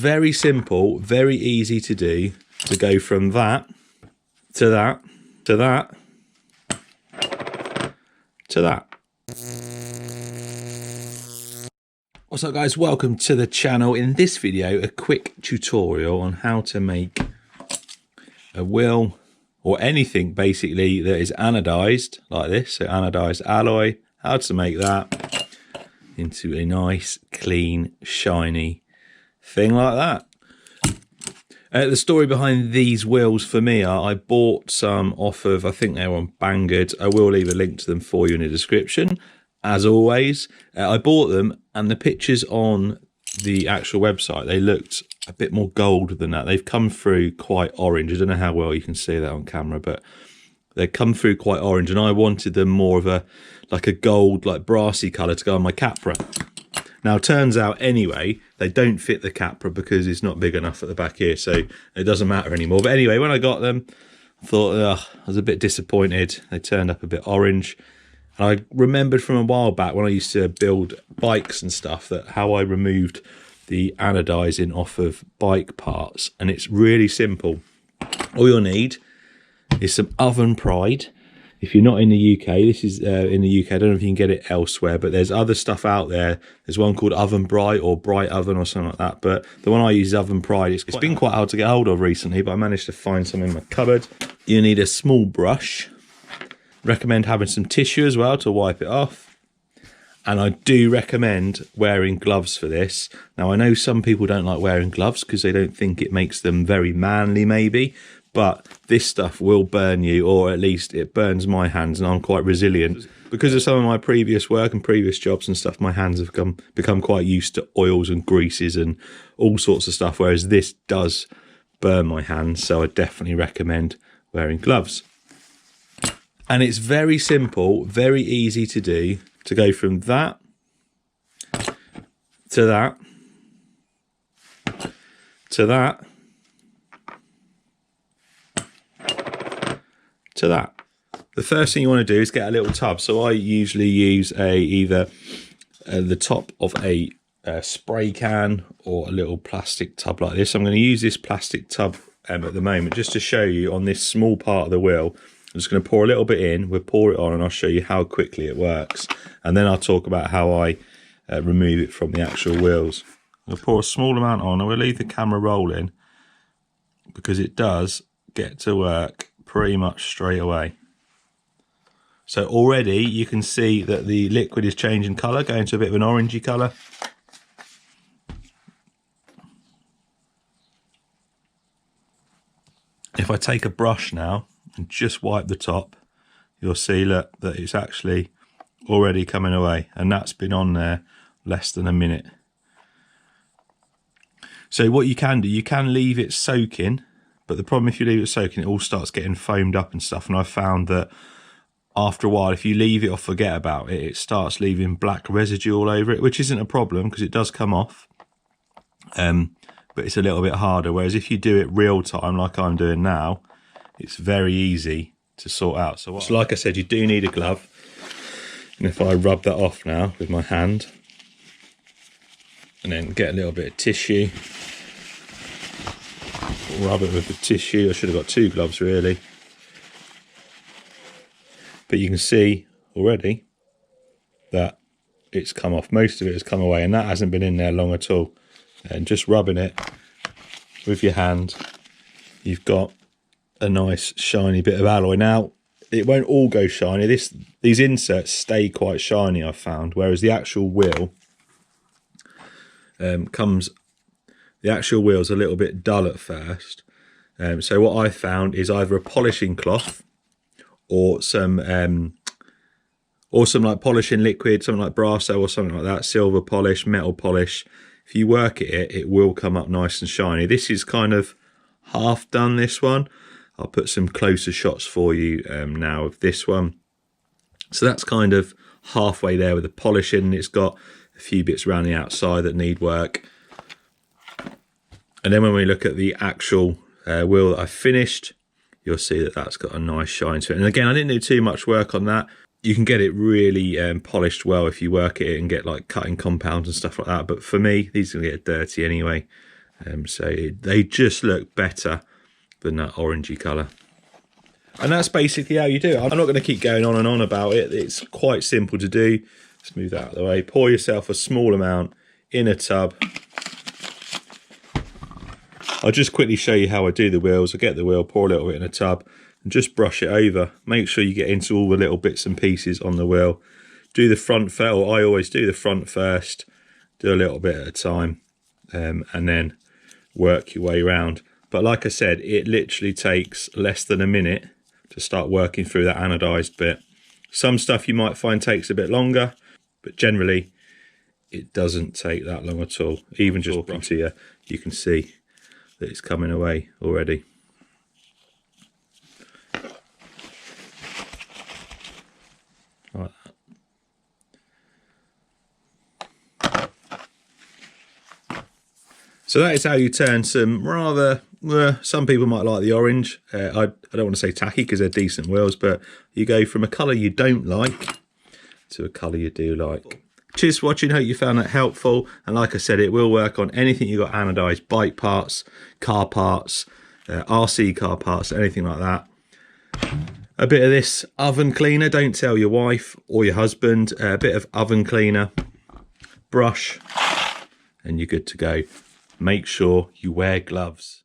Very simple, very easy to do, to go from that to that to that to that. What's up guys, welcome to the channel. In this video, a quick tutorial on how to make a wheel or anything basically that is anodized like this, so anodized alloy, how to make that into a nice, clean, shiny thing like that. The story behind these wheels for me are I bought some off of, I think they were on Banggood. I will leave a link to them for you in the description. As always, I bought them and the pictures on the actual website, they looked a bit more gold than that. They've come through quite orange. I don't know how well you can see that on camera, but they come through quite orange and I wanted them more of a, like a gold, like brassy colour to go on my Capra. Now, turns out anyway, they don't fit the Capra because it's not big enough at the back here, so it doesn't matter anymore. But anyway, when I got them, I thought, I was a bit disappointed. They turned up a bit orange. And I remembered from a while back when I used to build bikes and stuff that how I removed the anodizing off of bike parts. And it's really simple. All you'll need is some oven pride. If you're not in the UK, this is in the UK, I don't know if you can get it elsewhere, but there's other stuff out there. There's one called Oven Bright or Bright Oven or something like that, but the one I use is Oven Pride. It's been quite hard to get hold of recently, but I managed to find some in my cupboard. You need a small brush. Recommend having some tissue as well to wipe it off. And I do recommend wearing gloves for this. Now, I know some people don't like wearing gloves because they don't think it makes them very manly maybe, but this stuff will burn you, or at least it burns my hands, and I'm quite resilient. Because of some of my previous work and previous jobs and stuff, my hands have become quite used to oils and greases and all sorts of stuff, whereas this does burn my hands, so I definitely recommend wearing gloves. And it's very simple, very easy to do, to go from that to that to that to that. The first thing you want to do is get a little tub. So I usually use either the top of a spray can or a little plastic tub like this. I'm going to use this plastic tub at the moment just to show you on this small part of the wheel. I'm just going to pour a little bit in, we'll pour it on and I'll show you how quickly it works. And then I'll talk about how I remove it from the actual wheels. I'll pour a small amount on and we'll leave the camera rolling because it does get to work pretty much straight away. So already you can see that the liquid is changing colour, going to a bit of an orangey colour. If I take a brush now and just wipe the top, you'll see look, that it's actually already coming away, and that's been on there less than a minute. So what you can do, you can leave it soaking, but the problem if you leave it soaking, it all starts getting foamed up and stuff, and I've found that after a while, if you leave it or forget about it, it starts leaving black residue all over it, which isn't a problem because it does come off, but it's a little bit harder, whereas if you do it real time like I'm doing now, it's very easy to sort out. So like I said, you do need a glove. And if I rub that off now with my hand and then get a little bit of tissue, rub it with the tissue. I should have got two gloves really. But you can see already that it's come off. Most of it has come away and that hasn't been in there long at all. And just rubbing it with your hand, you've got a nice shiny bit of alloy. Now it won't all go shiny. These inserts stay quite shiny, I've found, whereas the actual wheel the actual wheel's a little bit dull at first. So what I found is either a polishing cloth or some like polishing liquid, something like Brasso or something like that, silver polish, metal polish. If you work at it, it will come up nice and shiny. This is kind of half done, this one. I'll put some closer shots for you now of this one. So that's kind of halfway there with the polishing. It's got a few bits around the outside that need work. And then when we look at the actual wheel that I finished, you'll see that that's got a nice shine to it. And again, I didn't do too much work on that. You can get it really polished well if you work at it and get like cutting compounds and stuff like that. But for me, these are going to get dirty anyway. They just look better than that orangey colour. And that's basically how you do it. I'm not going to keep going on and on about it. It's quite simple to do. Let's move that out of the way. Pour yourself a small amount in a tub. I'll just quickly show you how I do the wheels. I get the wheel, pour a little bit in a tub, and just brush it over. Make sure you get into all the little bits and pieces on the wheel. Do the front first, or I always do the front first. Do a little bit at a time, and then work your way around. But like I said, it literally takes less than a minute to start working through that anodized bit. Some stuff you might find takes a bit longer, but generally it doesn't take that long at all. Even just talking to you, you can see that it's coming away already. Like that. So that is how you turn some rather, some people might like the orange. I don't want to say tacky because they're decent wheels, but you go from a colour you don't like to a colour you do like. Cheers for watching, hope you found that helpful. And like I said, it will work on anything you've got anodized, bike parts, car parts, RC car parts, anything like that. A bit of this oven cleaner, don't tell your wife or your husband, a bit of oven cleaner, brush, and you're good to go. Make sure you wear gloves.